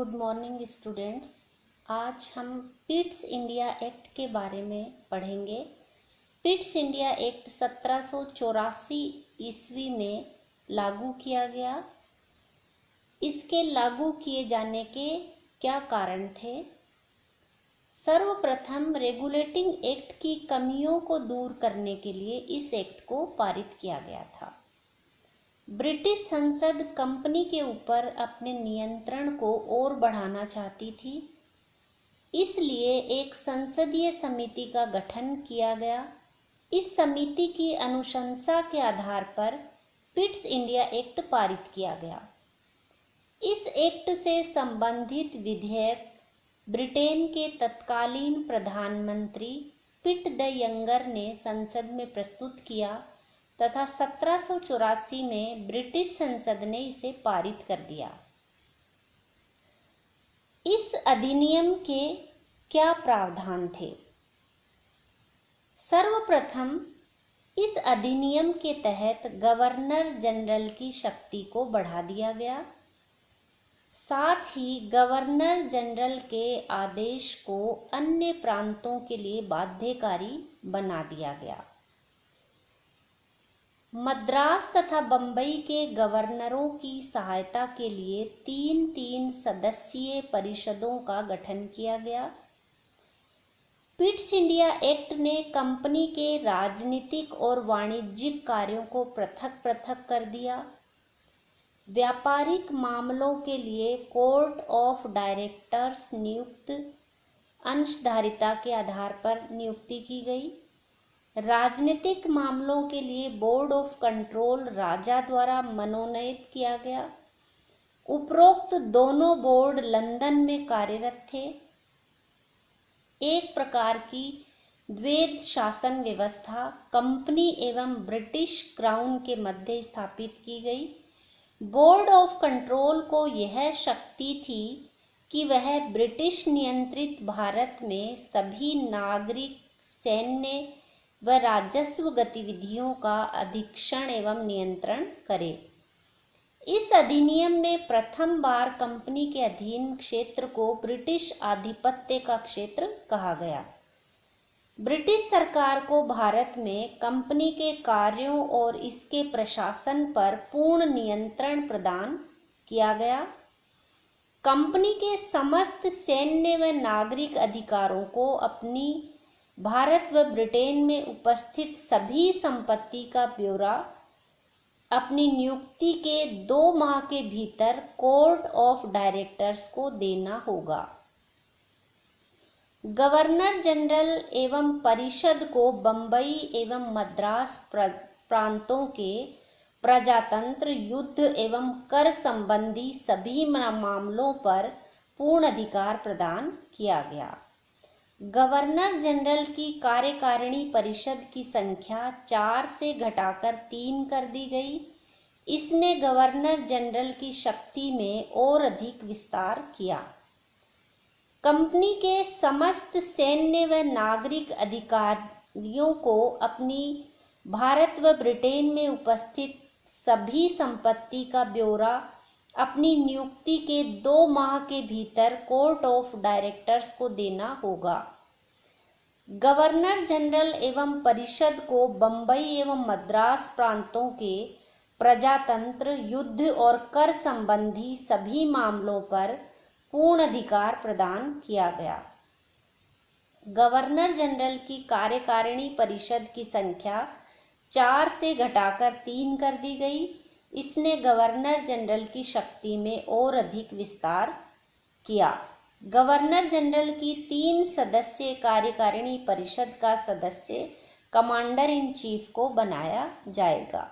Good morning students. आज हम Pitt's India act के बारे में पढ़ेंगे। पिट्स इंडिया एक्ट 1784 ईस्वी में लागू किया गया। इसके लागू किए जाने के क्या कारण थे? सर्वप्रथम रेगुलेटिंग एक्ट की कमियों को दूर करने के लिए इस एक्ट को पारित किया गया था। ब्रिटिश संसद कंपनी के ऊपर अपने नियंत्रण को और बढ़ाना चाहती थी, इसलिए एक संसदीय समिति का गठन किया गया। इस समिति की अनुशंसा के आधार पर पिट्स इंडिया एक्ट पारित किया गया। इस एक्ट से संबंधित विधेयक ब्रिटेन के तत्कालीन प्रधानमंत्री पिट द यंगर ने संसद में प्रस्तुत किया तथा 1784 में ब्रिटिश संसद ने इसे पारित कर दिया। इस अधिनियम के क्या प्रावधान थे? सर्वप्रथम इस अधिनियम के तहत गवर्नर जनरल की शक्ति को बढ़ा दिया गया। साथ ही गवर्नर जनरल के आदेश को अन्य प्रांतों के लिए बाध्यकारी बना दिया गया। मद्रास तथा बंबई के गवर्नरों की सहायता के लिए 3-3 सदस्यीय परिषदों का गठन किया गया। पिट्स इंडिया एक्ट ने कंपनी के राजनीतिक और वाणिज्यिक कार्यों को पृथक-पृथक कर दिया। व्यापारिक मामलों के लिए कोर्ट ऑफ डायरेक्टर्स नियुक्त अंशधारिता के आधार पर नियुक्ति की गई। राजनीतिक मामलों के लिए बोर्ड ऑफ कंट्रोल राजा द्वारा मनोनीत किया गया। उपरोक्त दोनों बोर्ड लंदन में कार्यरत थे। एक प्रकार की द्वैध शासन व्यवस्था कंपनी एवं ब्रिटिश क्राउन के मध्य स्थापित की गई। बोर्ड ऑफ कंट्रोल को यह शक्ति थी कि वह ब्रिटिश नियंत्रित भारत में सभी नागरिक, सैन्य व राजस्व गतिविधियों का अधीक्षण एवं नियंत्रण करे। इस अधिनियम में प्रथम बार कंपनी के अधीन क्षेत्र को ब्रिटिश आधिपत्य का क्षेत्र कहा गया। ब्रिटिश सरकार को भारत में कंपनी के कार्यों और इसके प्रशासन पर पूर्ण नियंत्रण प्रदान किया गया। कंपनी के समस्त सैन्य व नागरिक अधिकारों को अपनी भारत व ब्रिटेन में उपस्थित सभी संपत्ति का ब्यौरा अपनी नियुक्ति के 2 माह के भीतर कोर्ट ऑफ डायरेक्टर्स को देना होगा। गवर्नर जनरल एवं परिषद को बंबई एवं मद्रास प्रांतों के प्रजातंत्र, युद्ध एवं कर संबंधी सभी मामलों पर पूर्ण अधिकार प्रदान किया गया। गवर्नर जनरल की कार्यकारिणी परिषद की संख्या 4 से घटाकर 3 कर दी गई। इसने गवर्नर जनरल की शक्ति में और अधिक विस्तार किया। कंपनी के समस्त सैन्य व नागरिक अधिकारियों को अपनी भारत व ब्रिटेन में उपस्थित सभी संपत्ति का ब्यौरा अपनी नियुक्ति के 2 माह के भीतर कोर्ट ऑफ डायरेक्टर्स को देना होगा। गवर्नर जनरल एवं परिषद को बंबई एवं मद्रास प्रांतों के प्रजातंत्र, युद्ध और कर संबंधी सभी मामलों पर पूर्ण अधिकार प्रदान किया गया। गवर्नर जनरल की कार्यकारिणी परिषद की संख्या 4 से घटाकर 3 कर दी गई। इसने गवर्नर जनरल की शक्ति में और अधिक विस्तार किया। गवर्नर जनरल की 3 सदस्यीय कार्यकारिणी परिषद का सदस्य कमांडर इन चीफ को बनाया जाएगा।